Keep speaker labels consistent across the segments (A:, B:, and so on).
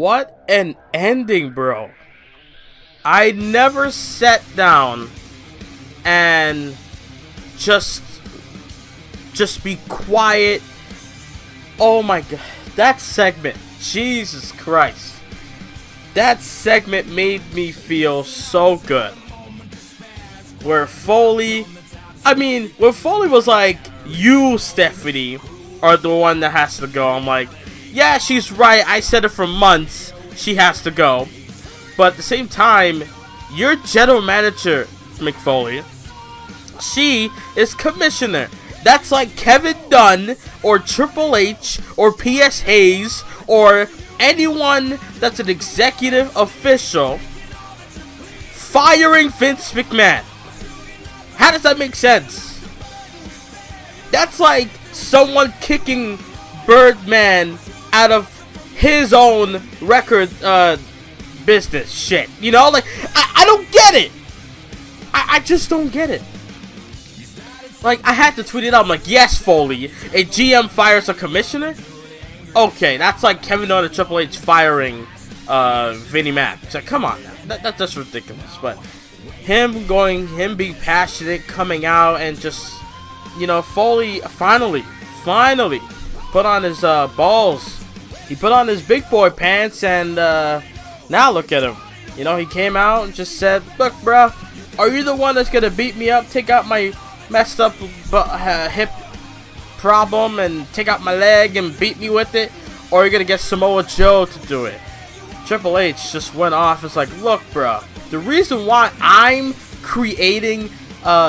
A: what an ending, bro. I never sat down and just be quiet. Oh my god, that segment, Jesus Christ, that segment made me feel so good. Where Foley was like, you, Stephanie, are the one that has to go. I'm like, yeah, she's right, I said it for months, she has to go. But at the same time, you're general manager, Mick Foley. She is commissioner. That's like Kevin Dunn or Triple H or P.S. Hayes or anyone that's an executive official firing Vince McMahon. How does that make sense? That's like someone kicking Birdman out of his own record business shit. You know, like, I don't get it. I just don't get it. Like, I had to tweet it out. I'm like, yes, Foley, a GM fires a commissioner? Okay, that's like Kevin Dunn and Triple H firing Vinnie Mac. So come on now. That's just ridiculous. But him being passionate, coming out, and just, you know, Foley finally put on his balls. He put on his big boy pants, and now look at him. You know, he came out and just said, look, bro, are you the one that's going to beat me up, take out my messed up hip problem, and take out my leg and beat me with it? Or are you going to get Samoa Joe to do it? Triple H just went off. It's like, look, bro, the reason why I'm creating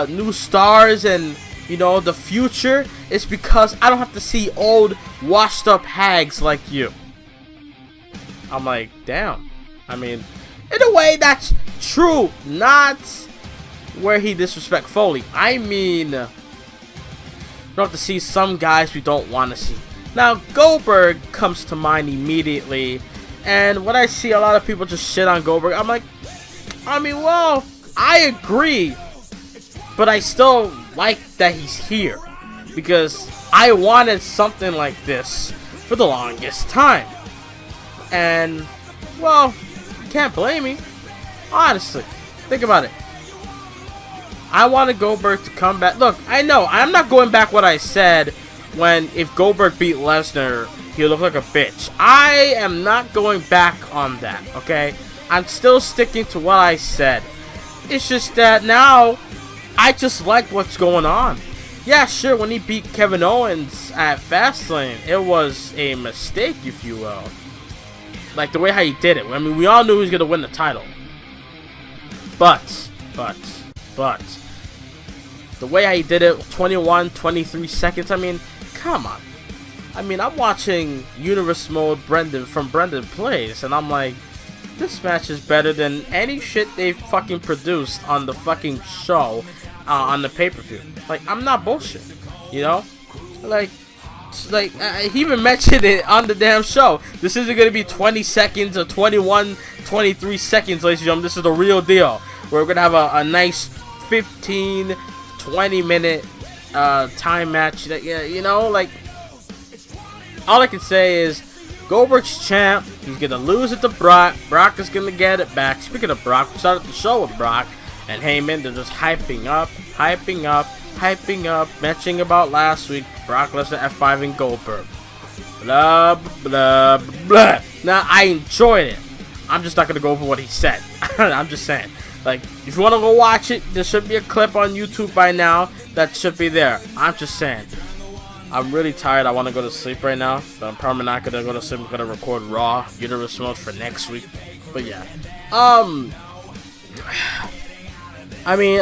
A: new stars and, you know, the future is because I don't have to see old, washed up hags like you. I'm like, damn. I mean, in a way, that's true. Not where he disrespect Foley. I mean, you don't have to see some guys we don't want to see. Now, Goldberg comes to mind immediately. And when I see a lot of people just shit on Goldberg, I'm like, I mean, well, I agree. But I still like that he's here. Because I wanted something like this for the longest time. And, well, you can't blame me. Honestly, think about it. I wanted Goldberg to come back. Look, I know, I'm not going back what I said when if Goldberg beat Lesnar, he'll look like a bitch. I am not going back on that, okay? I'm still sticking to what I said. It's just that now, I just like what's going on. Yeah, sure, when he beat Kevin Owens at Fastlane, it was a mistake, if you will. Like, the way how he did it. I mean, we all knew he was going to win the title. But, the way how he did it, 21, 23 seconds, I mean, come on. I mean, I'm watching Universe Mode Brendan Plays, and I'm like, this match is better than any shit they've fucking produced on the fucking show, on the pay-per-view. Like, I'm not bullshit, you know? Like, he even mentioned it on the damn show. This isn't going to be 20 seconds or 21, 23 seconds, ladies and gentlemen. This is the real deal. We're going to have a nice 15, 20 minute time match. That, yeah, you know, like, all I can say is Goldberg's champ. He's going to lose it to Brock. Brock is going to get it back. Speaking of Brock, we started the show with Brock and Heyman. They're just hyping up, mentioning about last week, Brock Lesnar F5 Goldberg. Blah, blah, blah. Now, I enjoyed it. I'm just not going to go over what he said. I'm just saying. Like, if you want to go watch it, there should be a clip on YouTube by now that should be there. I'm just saying. I'm really tired. I want to go to sleep right now. But I'm probably not going to go to sleep. I'm going to record Raw Universe Mode for next week. But yeah. I mean,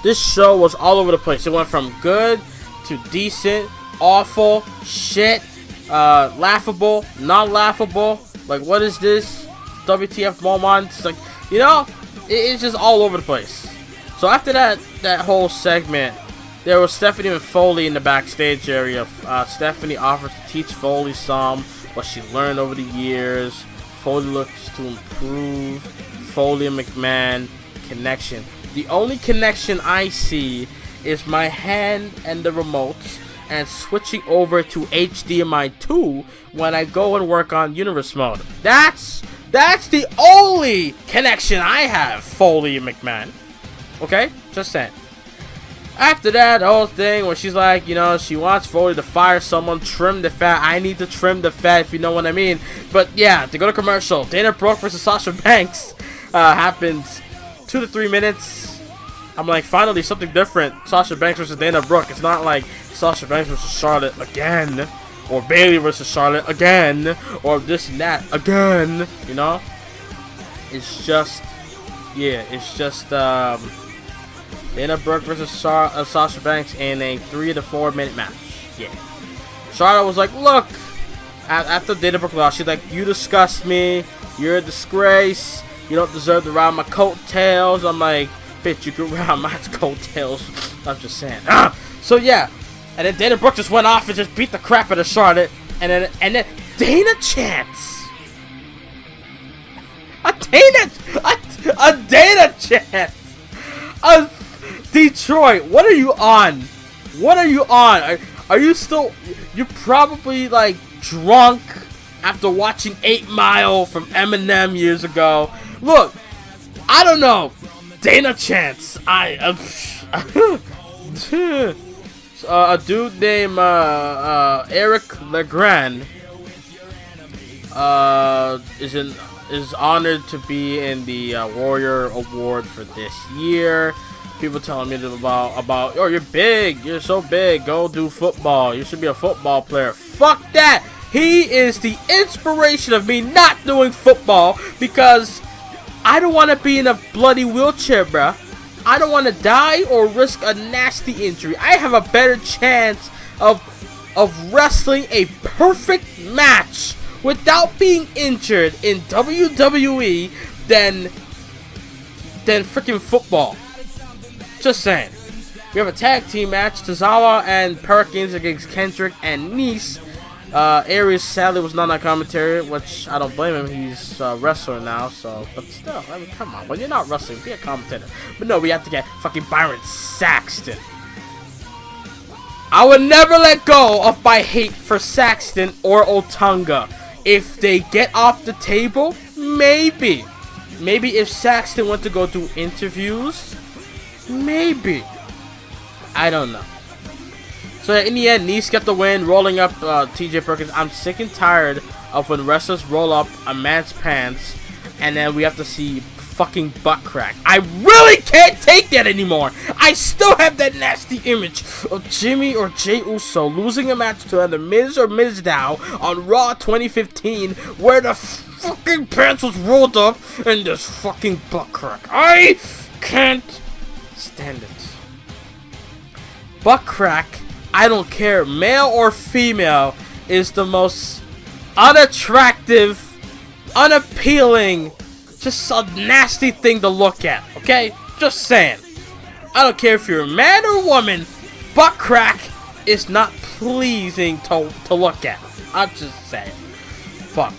A: this show was all over the place. It went from good to decent, awful, shit, laughable, not laughable. Like, what is this? WTF moment? It's like, you know, it's just all over the place. So after that whole segment, there was Stephanie and Foley in the backstage area. Stephanie offers to teach Foley some what she learned over the years. Foley looks to improve. Foley and McMahon connection. The only connection I see is my hand and the remote, and switching over to HDMI 2 when I go and work on Universe mode. That's the only connection I have, Foley and McMahon. Okay? Just saying. After that whole thing where she's like, you know, she wants Foley to fire someone, trim the fat. I need to trim the fat, if you know what I mean. But yeah, to go to commercial, Dana Brooke versus Sasha Banks happens 2 to 3 minutes. I'm like, finally something different. Sasha Banks versus Dana Brooke. It's not like Sasha Banks versus Charlotte again, or Bayley versus Charlotte again, or this and that again. You know, it's just, yeah, it's just Dana Brooke versus Sasha Banks in a 3 to 4 minute match. Yeah. Charlotte was like, look, after Dana Brooke lost, she's like, you disgust me. You're a disgrace. You don't deserve to ride my coattails. I'm like, bitch, you can ride my coattails. I'm just saying. So yeah. And then Dana Brooke just went off and just beat the crap out of Charlotte. And then Dana chants. A Dana chants. Detroit, what are you on? What are you on? Are you still... You're probably, like, drunk after watching 8 Mile from Eminem years ago. Look, I don't know. Dana chants. A dude named Eric Legrand is honored to be in the Warrior Award for this year. People telling me about, oh, you're big, you're so big, go do football, you should be a football player. Fuck that! He is the inspiration of me not doing football because I don't want to be in a bloody wheelchair, bruh. I don't want to die or risk a nasty injury. I have a better chance of wrestling a perfect match without being injured in WWE than freaking football. Just saying. We have a tag team match. Tozawa and Perkins against Kendrick and Nice. Aries sadly was not on commentary, which I don't blame him. He's a wrestler now, so. But still, I mean, come on. When you're not wrestling, be a commentator. But no, we have to get fucking Byron Saxton. I would never let go of my hate for Saxton or Otunga. If they get off the table, maybe. Maybe if Saxton went to go do interviews, maybe. I don't know. So in the end, Nice got the win, rolling up TJ Perkins. I'm sick and tired of when wrestlers roll up a man's pants and then we have to see fucking butt crack. I really can't take that anymore. I still have that nasty image of Jimmy or Jey Uso losing a match to either Miz or Mizdow on Raw 2015 where the fucking pants was rolled up and there's fucking butt crack. I can't stand it. Butt crack, I don't care, male or female, is the most unattractive, unappealing, just a nasty thing to look at, okay? Just saying. I don't care if you're a man or woman, butt crack is not pleasing to look at. I'm just saying. Fuck.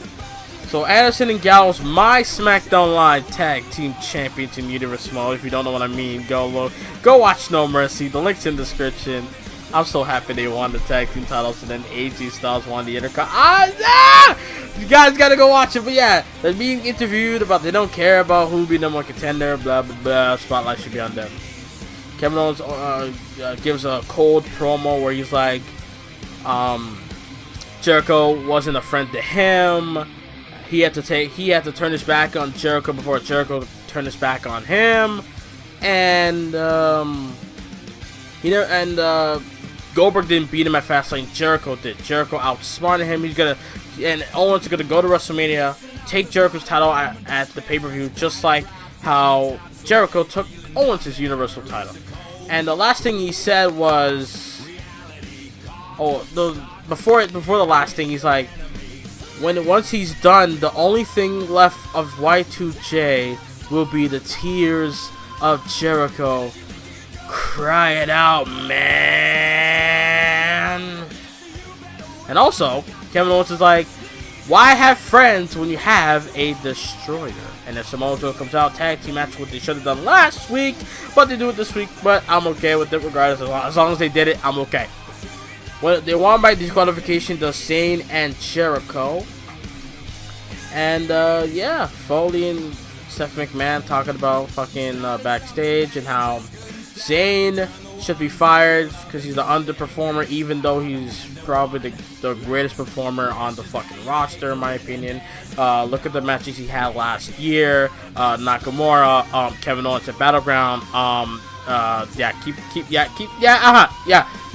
A: So Anderson and Gallows, my SmackDown Live Tag Team Champions in Universe mode. If you don't know what I mean, go watch No Mercy. The link's in the description. I'm so happy they won the tag team titles and then AJ Styles won the Intercontinental. You guys gotta go watch it. But yeah, they're being interviewed about they don't care about who be number one contender. Blah blah blah. Spotlight should be on them. Kevin Owens gives a cold promo where he's like, Jericho wasn't a friend to him. He had to turn his back on Jericho before Jericho turned his back on him, and Goldberg didn't beat him at Fastlane. Jericho did. Jericho outsmarted him. And Owens is gonna go to WrestleMania, take Jericho's title at the pay-per-view, just like how Jericho took Owens' Universal title. And the last thing he said was, before the last thing, he's like, once he's done, the only thing left of Y2J will be the tears of Jericho. Cry it out, man. And also, Kevin Owens is like, why have friends when you have a destroyer? And if Samoa Joe comes out, tag team match, what they should have done last week, but they do it this week. But I'm okay with it regardless. As long as they did it, I'm okay. Well, they won by disqualification to Zayn and Jericho. And yeah, Foley and Stephanie McMahon talking about fucking backstage and how Zayn should be fired because he's the underperformer, even though he's probably the greatest performer on the fucking roster, in my opinion. Look at the matches he had last year. Nakamura, Kevin Owens at Battleground.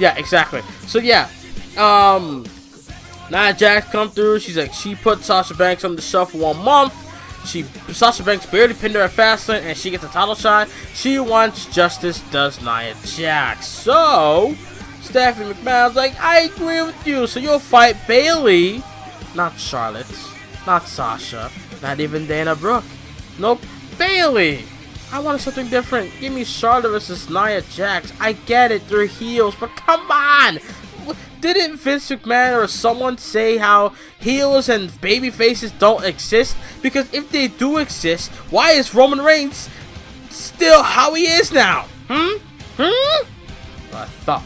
A: Yeah, exactly. So yeah, Nia Jax come through. She's like, she put Sasha Banks on the shelf for 1 month. Sasha Banks barely pinned her at Fastlane, and she gets a title shot. She wants justice, does Nia Jax. So Stephanie McMahon's like, I agree with you. So you'll fight Bayley, not Charlotte, not Sasha, not even Dana Brooke. Nope, Bayley. I wanted something different. Give me Charlotte versus Nia Jax. I get it, they're heels, but come on. Didn't Vince McMahon or someone say how heels and baby faces don't exist? Because if they do exist, why is Roman Reigns still how he is now? I thought.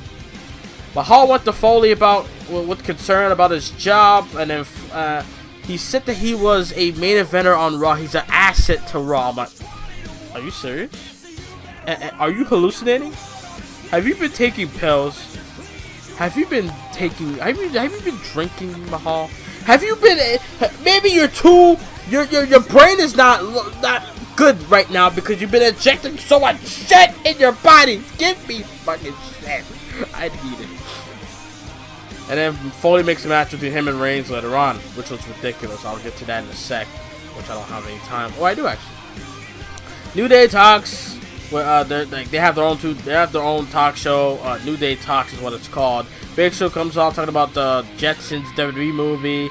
A: Mahal went to Foley with concern about his job, and then he said that he was a main eventer on Raw. He's an asset to Raw. I'm like, are you serious? Are you hallucinating? Have you been taking pills? Have you been drinking, Mahal? Have you been? Maybe you're too. Your brain is not good right now because you've been injecting so much shit in your body. Give me fucking shit. I need it. And then Foley makes a match between him and Reigns later on, which was ridiculous. I'll get to that in a sec, which I don't have any time. Oh, I do actually. New Day talks. They have their own talk show. New Day Talks is what it's called. Big Show comes on talking about the Jetsons WWE movie.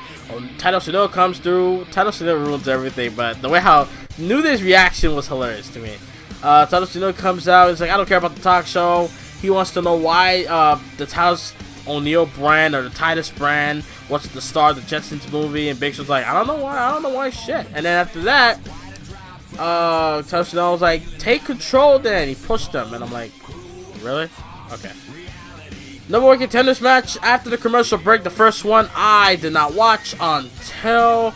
A: Title Sino comes through. Title Sino ruins everything, but the way how New Day's reaction was hilarious to me. Title Sino comes out. He's like, I don't care about the talk show. He wants to know why the Titus O'Neil brand or the Titus brand was the star of the Jetsons movie, and Big Show's like, I don't know why shit. And then after that, Titus O'Neil was like, take control then. He pushed him, and I'm like, really? Okay. Number 1 contenders match after the commercial break. The first one I did not watch until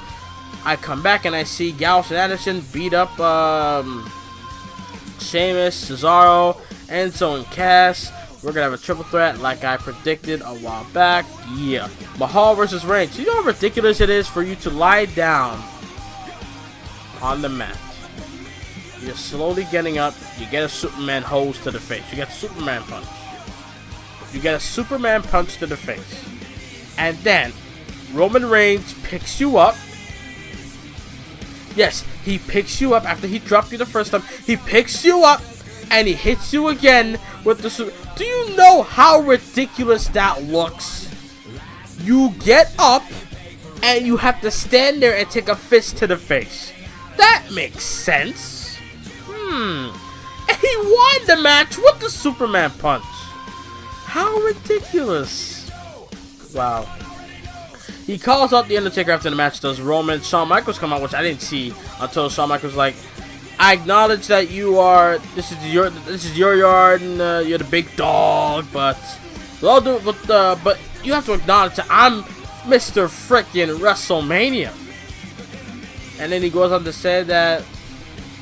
A: I come back and I see Gallows and Anderson beat up Sheamus, Cesaro, Enzo, and Cass. We're gonna have a triple threat like I predicted a while back. Yeah. Mahal versus Reigns. You know how ridiculous it is for you to lie down on the mat. You're slowly getting up. You get a Superman hose to the face. You get a Superman punch. You get a Superman punch to the face. And then Roman Reigns picks you up. Yes, he picks you up after he dropped you the first time. He picks you up and he hits you again with the... Do you know how ridiculous that looks? You get up and you have to stand there and take a fist to the face. That makes sense. And he won the match with the Superman punch. How ridiculous. Wow. He calls out The Undertaker after the match, does Roman. Shawn Michaels come out, which I didn't see until Shawn Michaels was like, I acknowledge that you are, this is your yard and you're the big dog, but you have to acknowledge that I'm Mr. Frickin' WrestleMania. And then he goes on to say that,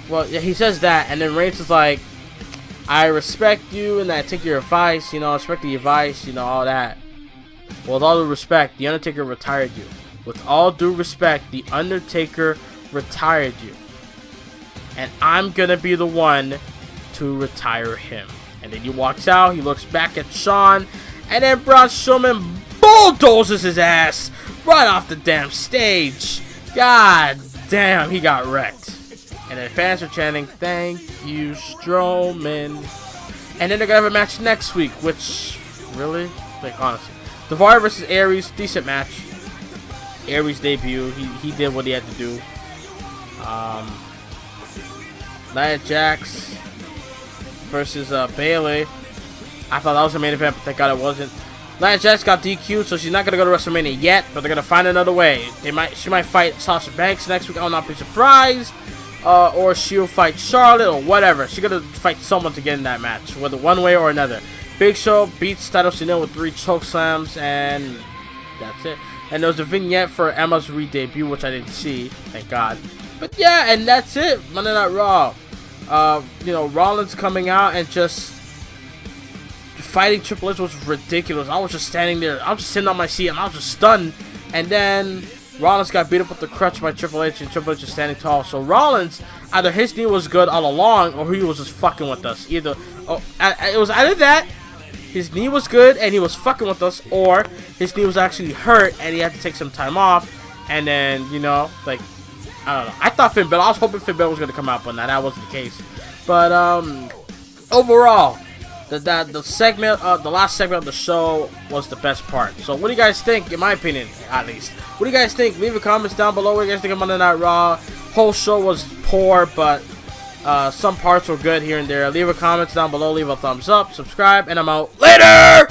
A: well, yeah, he says that, and then Reigns is like, I respect you and I take your advice, you know, I respect the advice, you know, all that. Well, with all due respect, The Undertaker retired you. With all due respect, The Undertaker retired you. And I'm gonna be the one to retire him. And then he walks out, he looks back at Shawn, and then Braun Strowman bulldozes his ass right off the damn stage. God damn, he got wrecked. And then fans are chanting, thank you, Strowman. And then they're gonna have a match next week, which, really? Like, honestly. Daivari versus Aries, decent match. Aries debut, he did what he had to do. Nia Jax versus Bayley. I thought that was the main event, but thank God it wasn't. Nia Jax got DQ'd, so she's not gonna go to WrestleMania yet, but they're gonna find another way. She might fight Sasha Banks next week. I will not be surprised. Or she'll fight Charlotte or whatever. She's gonna fight someone to get in that match, whether one way or another. Big Show beats Titus O'Neil with 3 choke slams, and that's it. And there was a vignette for Emma's re-debut, which I didn't see, thank God. But yeah, and that's it. Monday Night Raw. You know, Rollins coming out and just fighting Triple H was ridiculous. I was just standing there. I was just sitting on my seat, and I was just stunned. And then Rollins got beat up with the crutch by Triple H, and Triple H is standing tall. So Rollins, either his knee was good all along, or he was just fucking with us. It was either that, his knee was good and he was fucking with us, or his knee was actually hurt and he had to take some time off. And then, you know, like, I don't know. I thought Finn Balor, I was hoping Finn Balor was going to come out, but that wasn't the case. But overall, the segment, the last segment of the show was the best part. So what do you guys think, in my opinion, at least? What do you guys think? Leave your comments down below. What do you guys think of Monday Night Raw? Whole show was poor, but some parts were good here and there. Leave a comments down below. Leave a thumbs up. Subscribe, and I'm out. Later!